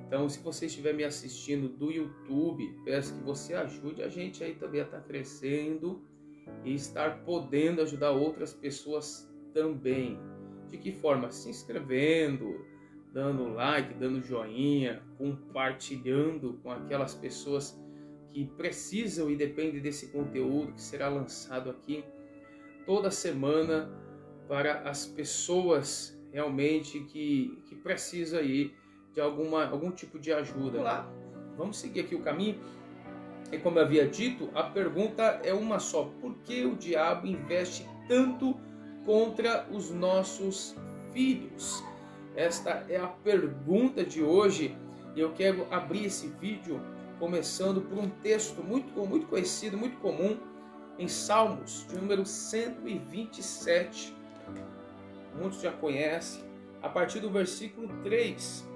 Então, se você estiver me assistindo do YouTube, peço que você ajude a gente aí também a estar crescendo e estar podendo ajudar outras pessoas também. De que forma? Se inscrevendo, dando like, dando joinha, compartilhando com aquelas pessoas que precisam e dependem desse conteúdo que será lançado aqui toda semana para as pessoas realmente que precisam aí de algum tipo de ajuda. Vamos lá, vamos seguir aqui o caminho. E como eu havia dito, a pergunta é uma só: por que o diabo investe tanto contra os nossos filhos? Esta é a pergunta de hoje e eu quero abrir esse vídeo começando por um texto muito conhecido, muito comum, em Salmos, de número 127. Muitos já conhecem, a partir do versículo 3.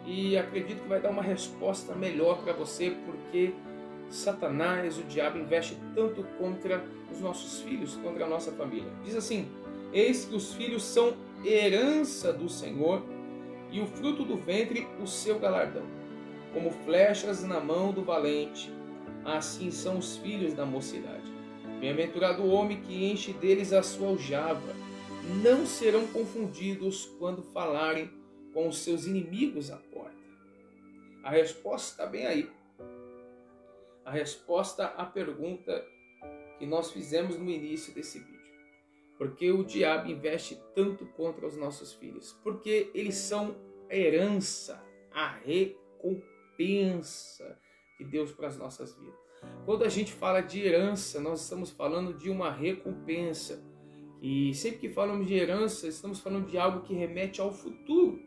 E acredito que vai dar uma resposta melhor para você, porque Satanás, o diabo, investe tanto contra os nossos filhos, contra a nossa família. Diz assim: eis que os filhos são herança do Senhor, e o fruto do ventre o seu galardão. Como flechas na mão do valente, assim são os filhos da mocidade. Bem-aventurado o homem que enche deles a sua aljava. Não serão confundidos quando falarem com os seus inimigos à porta. A resposta está bem aí. A resposta à pergunta que nós fizemos no início desse vídeo. Por que o diabo investe tanto contra os nossos filhos? Porque eles são a herança, a recompensa de Deus para as nossas vidas. Quando a gente fala de herança, nós estamos falando de uma recompensa. E sempre que falamos de herança, estamos falando de algo que remete ao futuro.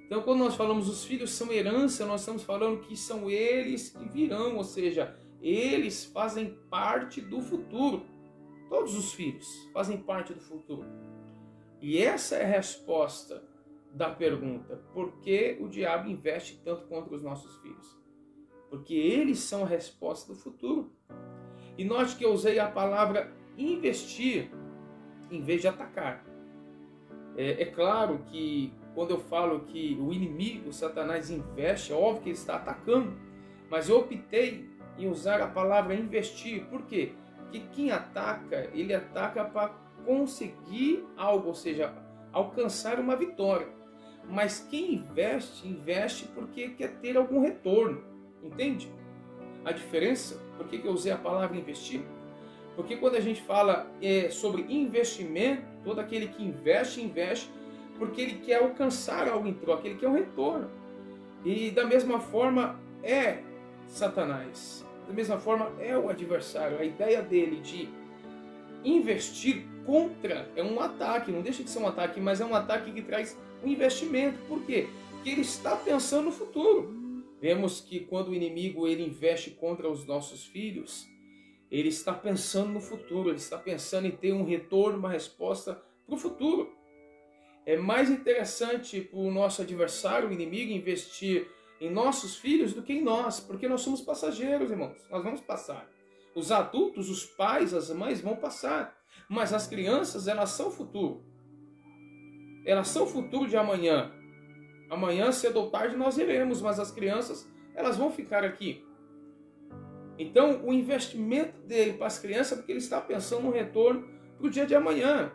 Então, quando nós falamos os filhos são herança, nós estamos falando que são eles que virão, ou seja, eles fazem parte do futuro. Todos os filhos fazem parte do futuro. E essa é a resposta da pergunta: por que o diabo investe tanto contra os nossos filhos? Porque eles são a resposta do futuro. E note que eu usei a palavra investir em vez de atacar. É claro que quando eu falo que o inimigo, Satanás, investe, é óbvio que ele está atacando, mas eu optei em usar a palavra investir. Por quê? Porque quem ataca, ele ataca para conseguir algo, ou seja, alcançar uma vitória. Mas quem investe, investe porque quer ter algum retorno. Entende a diferença? Por que eu usei a palavra investir? Porque quando a gente fala sobre investimento, todo aquele que investe, investe porque ele quer alcançar algo em troca, ele quer um retorno. E da mesma forma é Satanás, da mesma forma é o adversário. A ideia dele de investir contra é um ataque, não deixa de ser um ataque, mas é um ataque que traz um investimento. Por quê? Porque ele está pensando no futuro. Vemos que quando o inimigo ele investe contra os nossos filhos, ele está pensando no futuro, ele está pensando em ter um retorno, uma resposta para o futuro. É mais interessante para o nosso adversário, o inimigo, investir em nossos filhos do que em nós, porque nós somos passageiros, irmãos. Nós vamos passar. Os adultos, os pais, as mães vão passar, mas as crianças, elas são o futuro. Elas são o futuro de amanhã. Amanhã, cedo ou tarde, nós iremos, mas as crianças, elas vão ficar aqui. Então, o investimento dele para as crianças é porque ele está pensando no retorno para o dia de amanhã.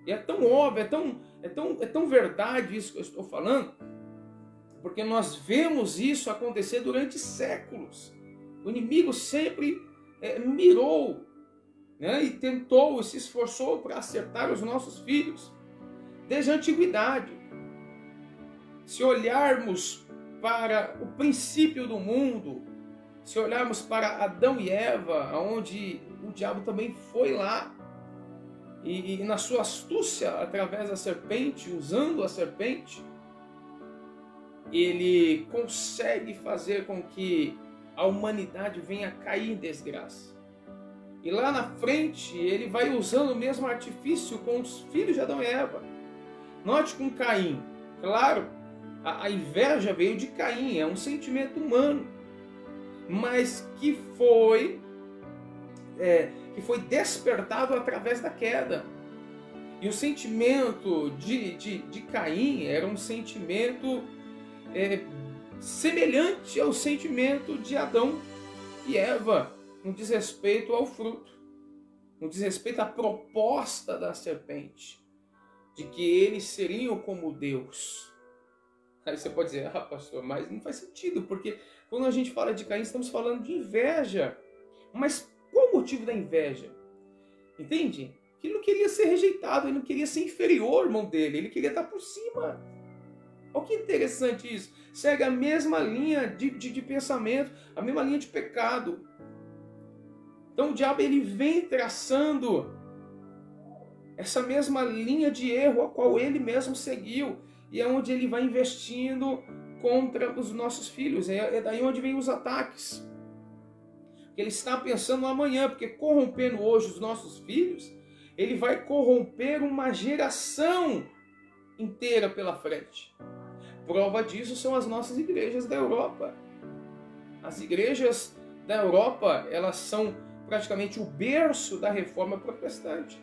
E é tão óbvio, é tão verdade isso que eu estou falando, porque nós vemos isso acontecer durante séculos. O inimigo sempre mirou, né, e tentou, e se esforçou para acertar os nossos filhos, desde a antiguidade. Se olharmos para o princípio do mundo, se olharmos para Adão e Eva, onde o diabo também foi lá, e na sua astúcia, através da serpente, usando a serpente, ele consegue fazer com que a humanidade venha a cair em desgraça. E lá na frente, ele vai usando o mesmo artifício com os filhos de Adão e Eva. Note com Caim, claro, a inveja veio de Caim, é um sentimento humano, mas que foi despertado através da queda. E o sentimento de Caim era um sentimento semelhante ao sentimento de Adão e Eva, no diz respeito ao fruto, no diz respeito à proposta da serpente, de que eles seriam como Deus. Aí você pode dizer, pastor, mas não faz sentido, porque quando a gente fala de Caim, estamos falando de inveja. Mas qual o motivo da inveja? Entende? Que ele não queria ser rejeitado, ele não queria ser inferior ao irmão dele, ele queria estar por cima. Olha que interessante isso. Segue a mesma linha de pensamento, a mesma linha de pecado. Então o diabo ele vem traçando essa mesma linha de erro a qual ele mesmo seguiu. E é onde ele vai investindo contra os nossos filhos. É daí onde vem os ataques. Ele está pensando no amanhã, porque corrompendo hoje os nossos filhos, ele vai corromper uma geração inteira pela frente. Prova disso são as nossas igrejas da Europa. As igrejas da Europa, elas são praticamente o berço da reforma protestante.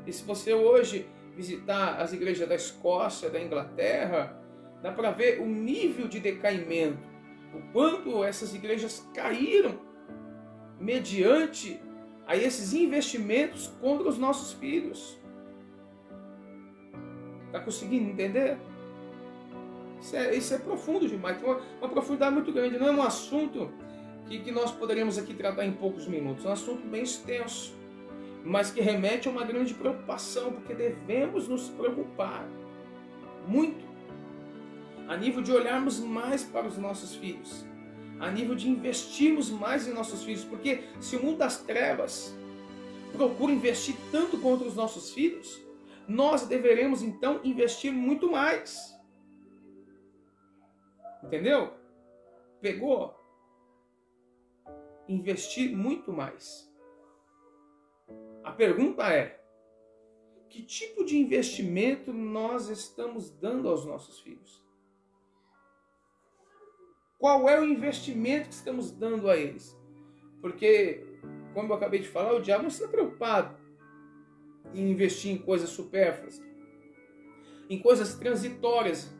E se você hoje visitar as igrejas da Escócia, da Inglaterra, dá para ver o nível de decaimento, o quanto essas igrejas caíram mediante a esses investimentos contra os nossos filhos. Está conseguindo entender? Isso é profundo demais, tem uma profundidade muito grande. Não é um assunto que nós poderíamos aqui tratar em poucos minutos. É um assunto bem extenso, mas que remete a uma grande preocupação, porque devemos nos preocupar muito, a nível de olharmos mais para os nossos filhos, a nível de investirmos mais em nossos filhos, porque se o mundo das trevas procura investir tanto contra os nossos filhos, nós deveremos então investir muito mais. Entendeu? Pegou? Investir muito mais. A pergunta é: que tipo de investimento nós estamos dando aos nossos filhos? Qual é o investimento que estamos dando a eles? Porque, como eu acabei de falar, o diabo não está preocupado em investir em coisas supérfluas, em coisas transitórias,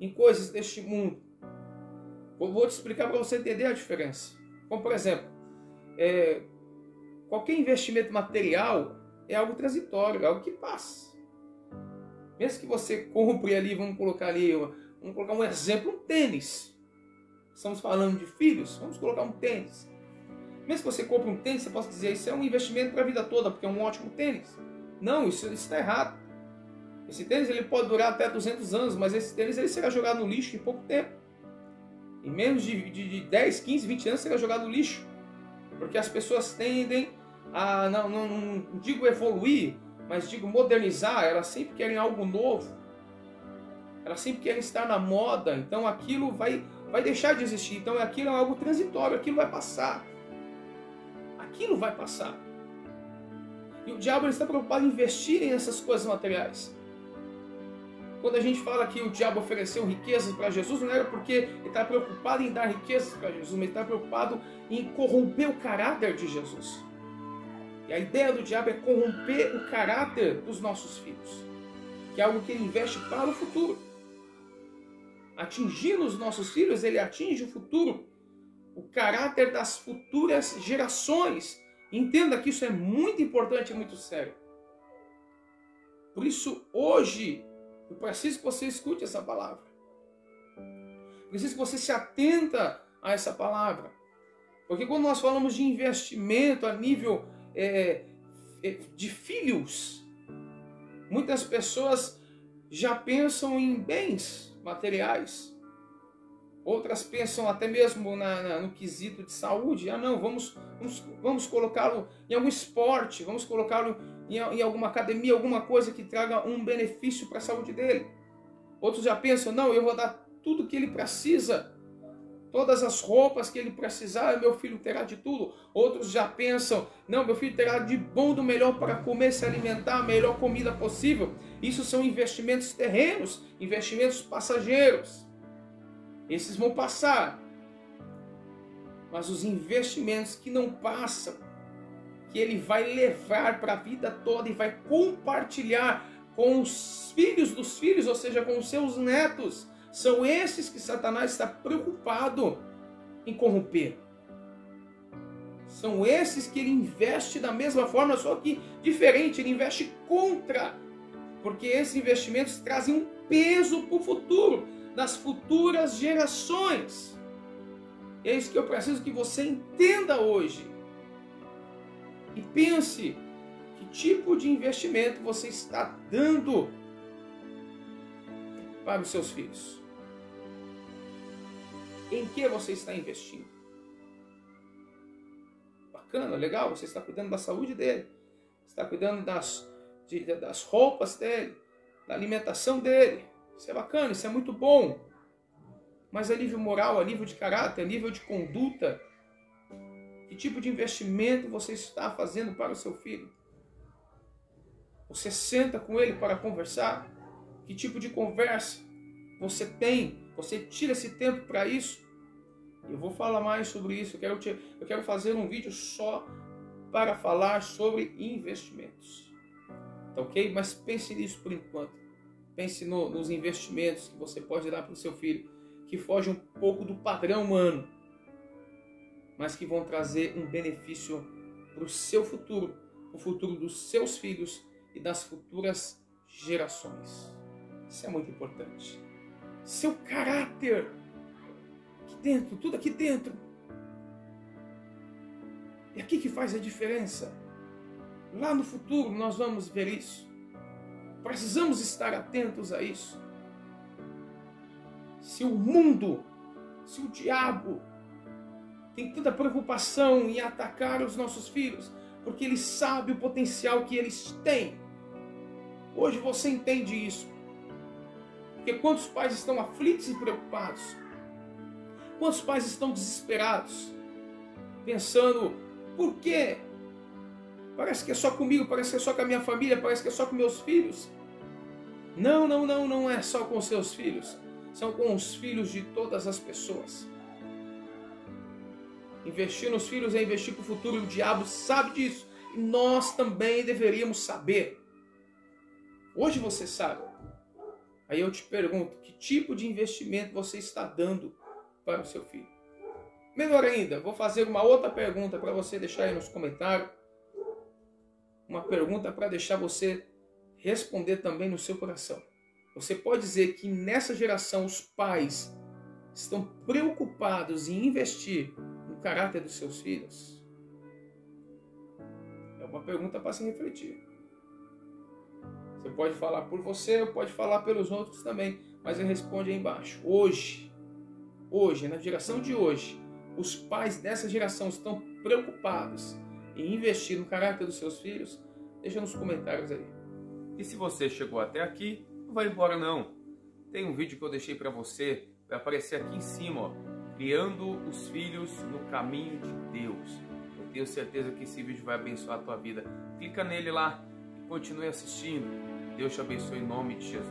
em coisas deste mundo. Eu vou te explicar para você entender a diferença. Como, por exemplo, qualquer investimento material é algo transitório, é algo que passa. Mesmo que você compre ali, vamos colocar um exemplo, um tênis. Estamos falando de filhos, vamos colocar um tênis. Mesmo que você compre um tênis, você possa dizer, isso é um investimento para a vida toda, porque é um ótimo tênis. Não, isso está errado. Esse tênis ele pode durar até 200 anos, mas esse tênis ele será jogado no lixo em pouco tempo. Em menos de 10, 15, 20 anos será jogado no lixo. Porque as pessoas tendem a, não digo evoluir, mas digo modernizar. Elas sempre querem algo novo. Elas sempre querem estar na moda. Então aquilo vai deixar de existir. Então aquilo é algo transitório, aquilo vai passar. Aquilo vai passar. E o diabo ele está preocupado em investir nessas coisas materiais. Quando a gente fala que o diabo ofereceu riquezas para Jesus, não era porque ele está preocupado em dar riquezas para Jesus, mas ele está preocupado em corromper o caráter de Jesus. E a ideia do diabo é corromper o caráter dos nossos filhos, que é algo que ele investe para o futuro. Atingindo os nossos filhos, ele atinge o futuro, o caráter das futuras gerações. Entenda que isso é muito importante e muito sério. Por isso, hoje, eu preciso que você escute essa palavra. Preciso que você se atenta a essa palavra. Porque quando nós falamos de investimento a nível de filhos, muitas pessoas já pensam em bens materiais. Outras pensam até mesmo no quesito de saúde. Não, vamos colocá-lo em algum esporte, vamos colocá-lo em alguma academia, alguma coisa que traga um benefício para a saúde dele. Outros já pensam, não, eu vou dar tudo que ele precisa, todas as roupas que ele precisar, meu filho terá de tudo. Outros já pensam, não, meu filho terá de bom do melhor para comer, se alimentar, a melhor comida possível. Isso são investimentos terrenos, investimentos passageiros. Esses vão passar. Mas os investimentos que não passam, que ele vai levar para a vida toda e vai compartilhar com os filhos dos filhos, ou seja, com os seus netos, São esses que Satanás está preocupado em corromper. São esses que ele investe da mesma forma, só que diferente, ele investe contra. Porque esses investimentos trazem um peso para o futuro, das futuras gerações. É isso que eu preciso que você entenda hoje. E pense que tipo de investimento você está dando para os seus filhos. Em que você está investindo? Bacana, legal, você está cuidando da saúde dele, está cuidando das roupas dele, da alimentação dele. Isso é bacana, isso é muito bom. Mas a nível moral, a nível de caráter, a nível de conduta, que tipo de investimento você está fazendo para o seu filho? Você senta com ele para conversar? Que tipo de conversa você tem? Você tira esse tempo para isso? Eu vou falar mais sobre isso. Eu quero fazer um vídeo só para falar sobre investimentos. Tá ok? Mas pense nisso por enquanto. Pense nos investimentos que você pode dar para o seu filho, que fogem um pouco do padrão humano, mas que vão trazer um benefício para o seu futuro, o futuro dos seus filhos e das futuras gerações. Isso é muito importante. Seu caráter, aqui dentro, tudo aqui dentro. É aqui que faz a diferença. Lá no futuro nós vamos ver isso. Precisamos estar atentos a isso. Se o mundo, se o diabo tem tanta preocupação em atacar os nossos filhos, porque ele sabe o potencial que eles têm. Hoje você entende isso. Porque quantos pais estão aflitos e preocupados? Quantos pais estão desesperados? Pensando, por quê? Parece que é só comigo, parece que é só com a minha família, parece que é só com meus filhos. Não é só com os seus filhos. São com os filhos de todas as pessoas. Investir nos filhos é investir para o futuro, e o diabo sabe disso. E nós também deveríamos saber. Hoje você sabe. Aí eu te pergunto, que tipo de investimento você está dando para o seu filho? Melhor ainda, vou fazer uma outra pergunta para você deixar aí nos comentários. Uma pergunta para deixar você responder também no seu coração. Você pode dizer que nessa geração os pais estão preocupados em investir no caráter dos seus filhos? É uma pergunta para se refletir. Você pode falar por você ou pode falar pelos outros também, mas ele responde aí embaixo. Hoje, na geração de hoje, os pais dessa geração estão preocupados em investir no caráter dos seus filhos? Deixa nos comentários aí. E se você chegou até aqui, não vai embora não. Tem um vídeo que eu deixei para você, vai aparecer aqui em cima, ó, criando os filhos no caminho de Deus. Eu tenho certeza que esse vídeo vai abençoar a tua vida. Clica nele lá e continue assistindo. Deus te abençoe em nome de Jesus.